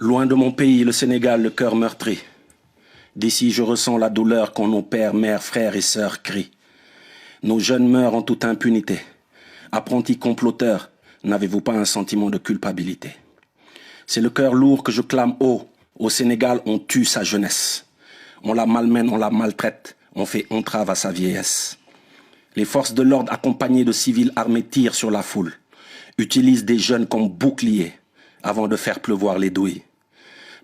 Loin de mon pays, le Sénégal, le cœur meurtri. D'ici, je ressens la douleur quand nos pères, mères, frères et sœurs crient. Nos jeunes meurent en toute impunité. Apprentis comploteurs, n'avez-vous pas un sentiment de culpabilité? C'est le cœur lourd que je clame haut. Au Sénégal, on tue sa jeunesse. On la malmène, on la maltraite, on fait entrave à sa vieillesse. Les forces de l'ordre accompagnées de civils armés tirent sur la foule, utilisent des jeunes comme boucliers avant de faire pleuvoir les douilles.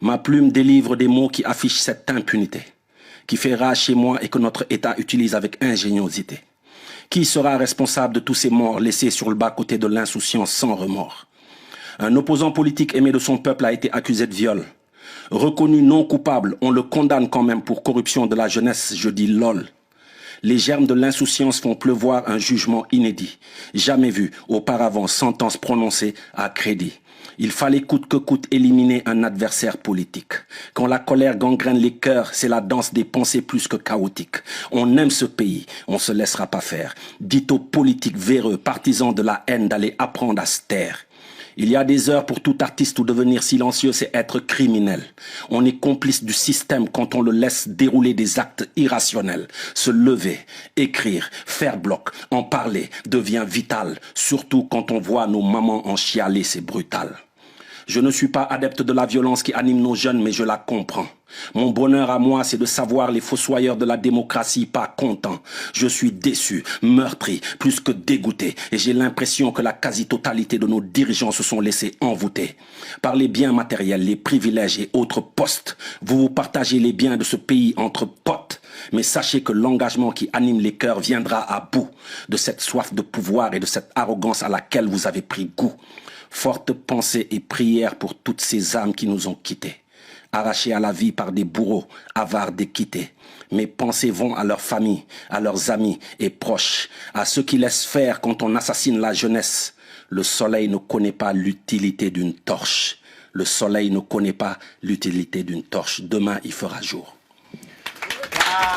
Ma plume délivre des mots qui affichent cette impunité, qui fait rage chez moi et que notre État utilise avec ingéniosité. Qui sera responsable de tous ces morts laissés sur le bas-côté de l'insouciance sans remords? Un opposant politique aimé de son peuple a été accusé de viol. Reconnu non coupable, on le condamne quand même pour corruption de la jeunesse, je dis lol. Les germes de l'insouciance font pleuvoir un jugement inédit, jamais vu auparavant, sentence prononcée à crédit. Il fallait coûte que coûte éliminer un adversaire politique. Quand la colère gangrène les cœurs, c'est la danse des pensées plus que chaotique. On aime ce pays, on se laissera pas faire. Dites aux politiques véreux, partisans de la haine, d'aller apprendre à se taire. Il y a des heures pour tout artiste où devenir silencieux, c'est être criminel. On est complice du système quand on le laisse dérouler des actes irrationnels. Se lever, écrire, faire bloc, en parler devient vital. Surtout quand on voit nos mamans en chialer, c'est brutal. Je ne suis pas adepte de la violence qui anime nos jeunes, mais je la comprends. Mon bonheur à moi, c'est de savoir les fossoyeurs de la démocratie pas contents. Je suis déçu, meurtri, plus que dégoûté. Et j'ai l'impression que la quasi-totalité de nos dirigeants se sont laissés envoûter. Par les biens matériels, les privilèges et autres postes, vous partagez les biens de ce pays entre potes. Mais sachez que l'engagement qui anime les cœurs viendra à bout de cette soif de pouvoir et de cette arrogance à laquelle vous avez pris goût. Forte pensée et prière pour toutes ces âmes qui nous ont quittés, arrachées à la vie par des bourreaux, avares d'équité. Mes pensées vont à leurs familles, à leurs amis et proches, à ceux qui laissent faire quand on assassine la jeunesse. Le soleil ne connaît pas l'utilité d'une torche. Le soleil ne connaît pas l'utilité d'une torche. Demain, il fera jour. Ah.